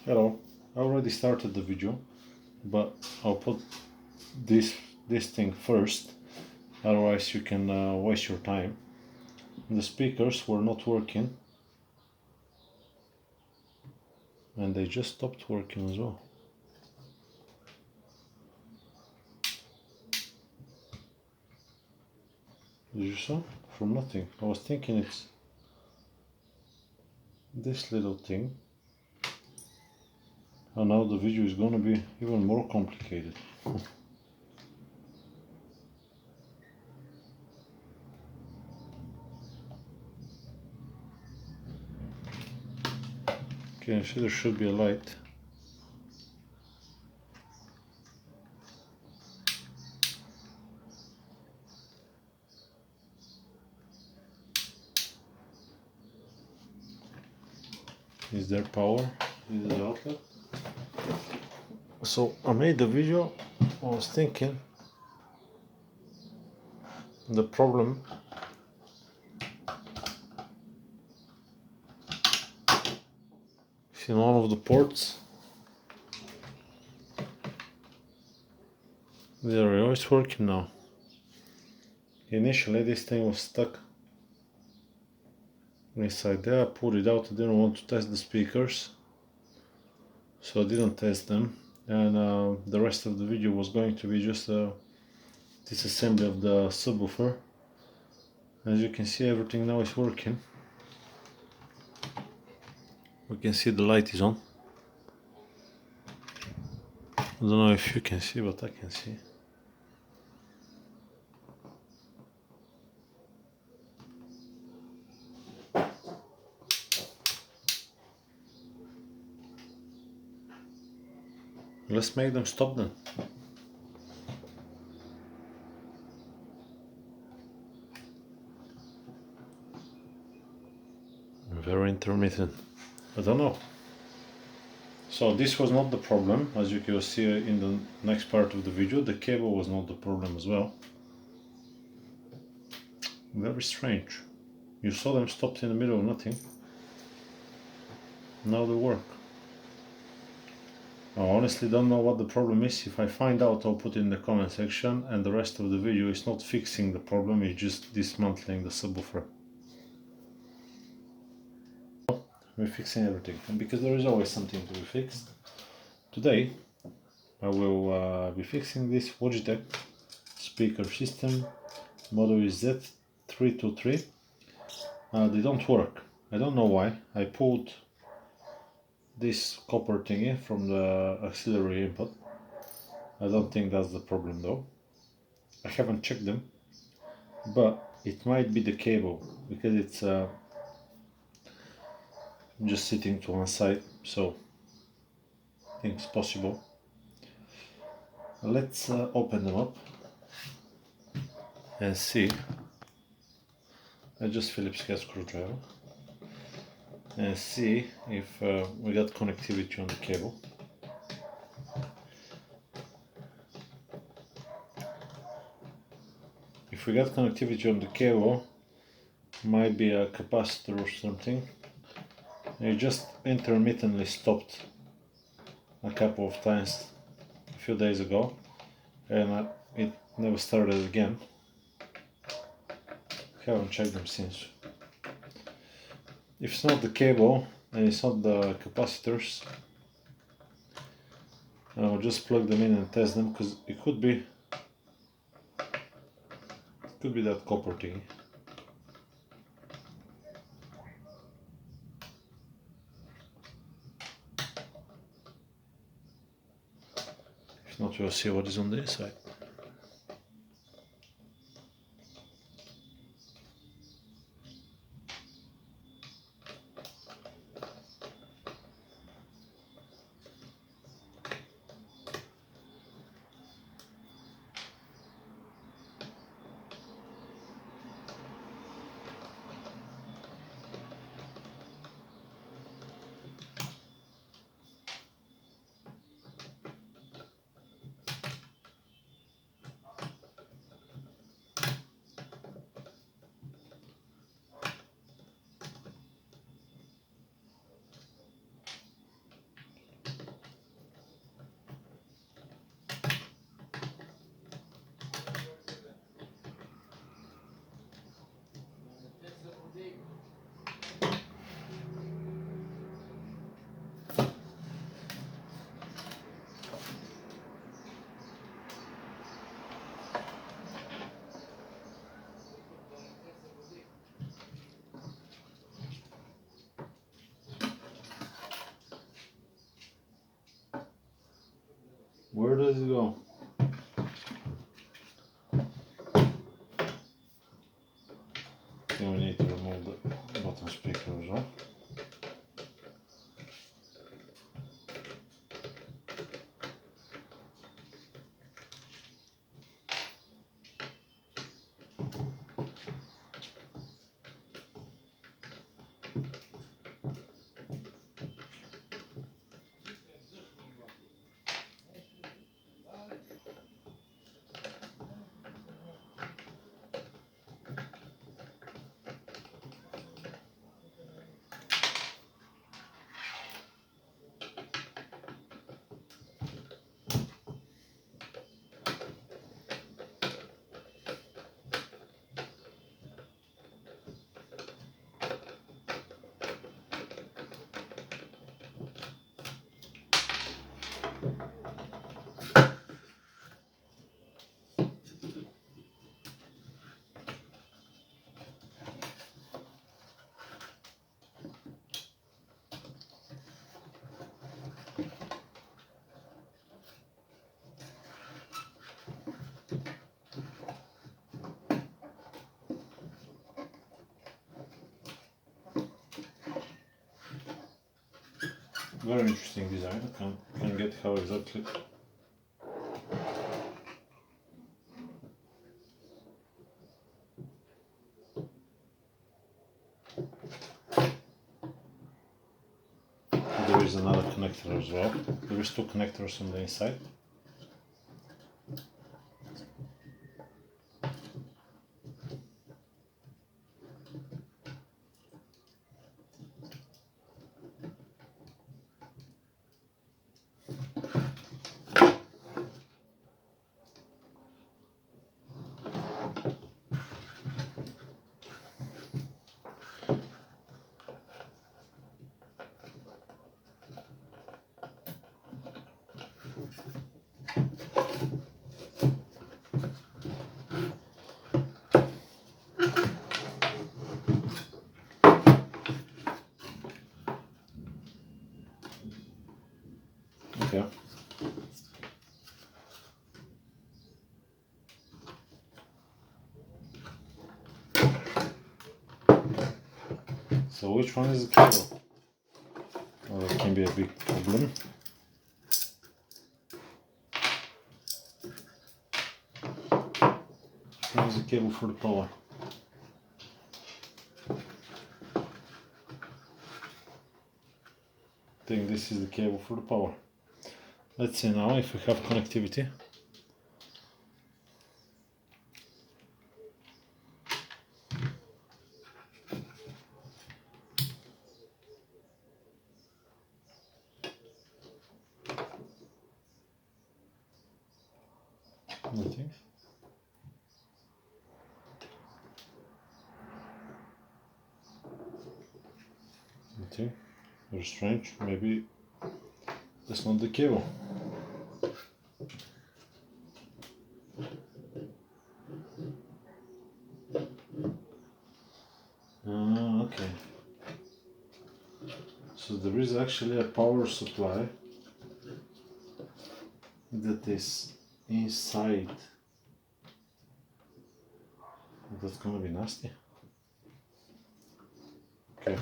Hello, I already started the video, but I'll put this thing first, otherwise you can waste your time. The speakers were not working, and they just stopped working as well. Did you saw? From nothing. I was thinking it's this little thing, and now the video is gonna be even more complicated. Okay, so there should be a light. Is there power? Is there outlet? So I made the video. I was thinking the problem is in one of the ports. There we go, it's working now. Initially this thing was stuck inside there. I pulled it out. I didn't want to test the speakers, so I didn't test them, and the rest of the video was going to be just a disassembly of the subwoofer. As you can see, everything now is working. We can see the light is on. I don't know if you can see, but I can see. Let's make them stop then. Very intermittent. I don't know. So this was not the problem, as you can see in the next part of the video. The cable was not the problem as well. Very strange. You saw them stopped in the middle of nothing. Now they work. I honestly don't know what the problem is. If I find out, I'll put it in the comment section, and the rest of the video is not fixing the problem, it's just dismantling the subwoofer. We're fixing everything, and because there is always something to be fixed, today I will be fixing this Logitech speaker system. Model is Z323. They don't work. I don't know why. I pulled this copper thingy from the auxiliary input. I don't think that's the problem though. I haven't checked them, but it might be the cable, because it's just sitting to one side, so I think it's possible. Let's open them up and see. I just Phillips head screwdriver and see if we got connectivity on the cable. If we got connectivity on the cable, might be a capacitor or something. It just intermittently stopped a couple of times a few days ago, and it never started again. Haven't checked them since. If it's not the cable and it's not the capacitors, I'll just plug them in and test them, because it could be that copper thing. If not, we'll see what is on the inside. let's go. Then we need to remove the bottom speaker as well. Very interesting design. I can get how exactly. There is another connector as well. There is two connectors on the inside. Okay. So which one is the cable? Well, that can be a big problem. Which one is the cable for the power? I think this is the cable for the power. Let's see now if we have connectivity. Nothing. Nothing. Very strange. Maybe that's not the cable. Okay. So there is actually a power supply that is inside. That's gonna be nasty. Okay.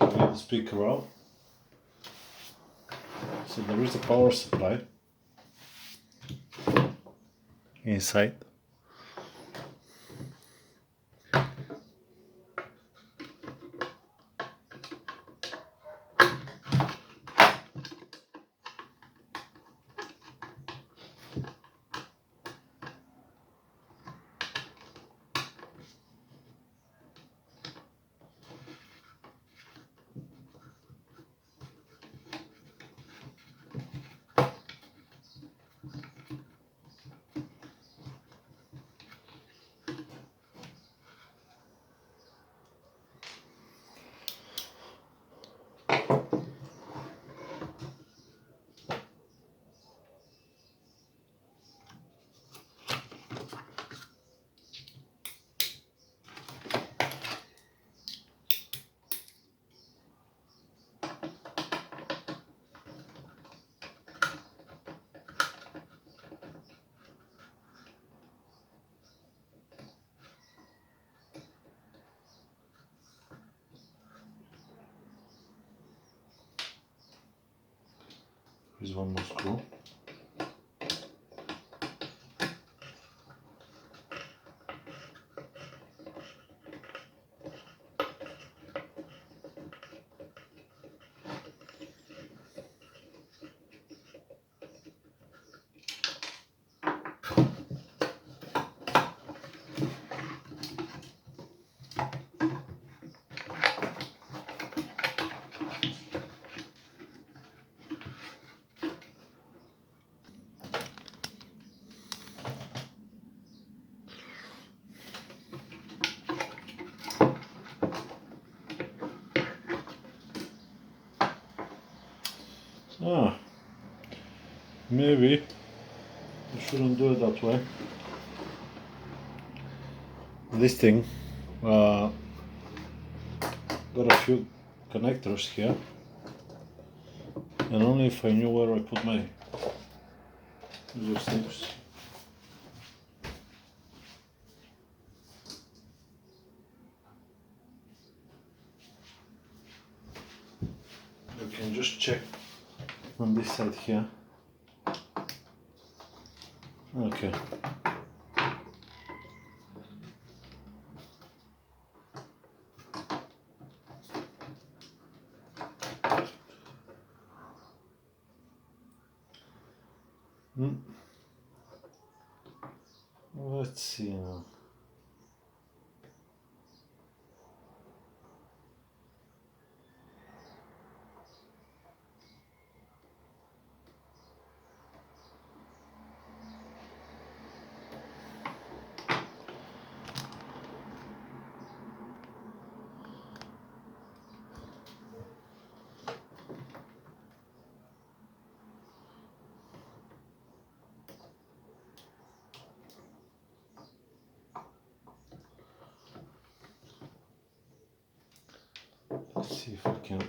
Get the speaker out. So there is a power supply inside. is one more screw. Maybe I shouldn't do it that way. This thing got a few connectors here, and only if I knew where I put my user snips. You can just check on this side here. Okay. Let's see now. Let's see if I can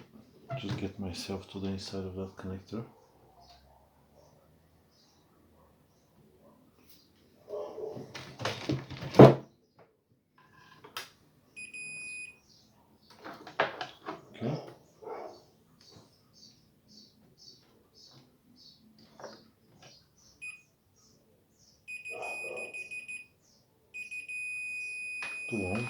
just get myself to the inside of that connector. Okay. Two ohms.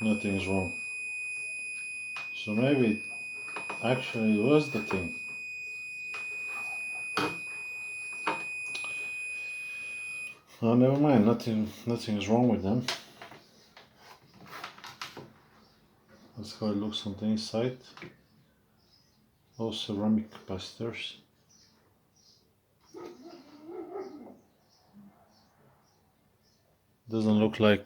Nothing's wrong. So maybe actually it was the thing. Oh, never mind. Nothing's wrong with them. That's how it looks on the inside. All ceramic capacitors. Doesn't look like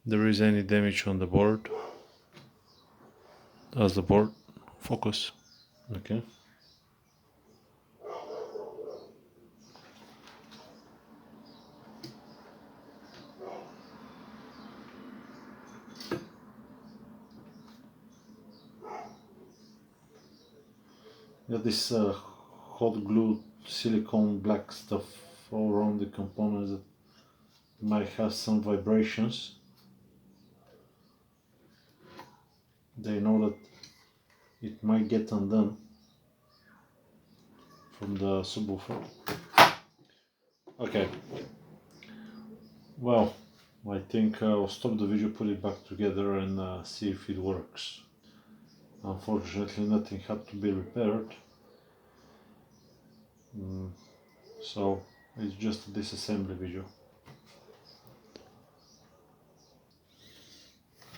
there is any damage on the board. Does the board focus? Okay. Got this hot glue silicone black stuff all around the components that might have some vibrations. They know that it might get undone from the subwoofer. Okay. Well, I think I'll stop the video, put it back together and see if it works. Unfortunately, nothing had to be repaired. So it's just a disassembly video.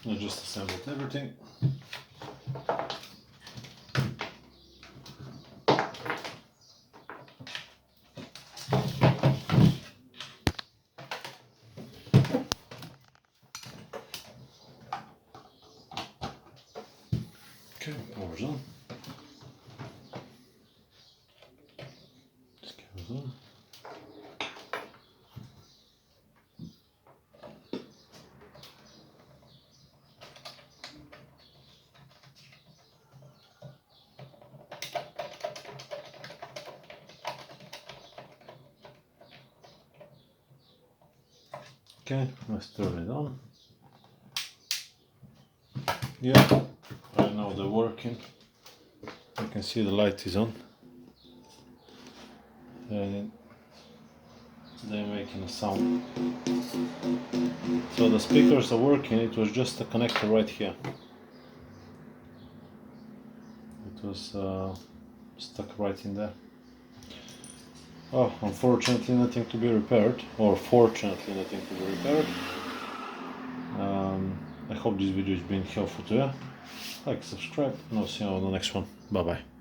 I just assembled everything. Okay, power's on. This goes on. Okay, let's turn it on. Yeah, right now they're working. You can see the light is on. And they're making a sound. So the speakers are working, it was just a connector right here. It was stuck right in there. Oh, unfortunately nothing to be repaired, or fortunately nothing to be repaired. I hope this video has been helpful to you. Like, subscribe, and I'll see you on the next one. Bye bye.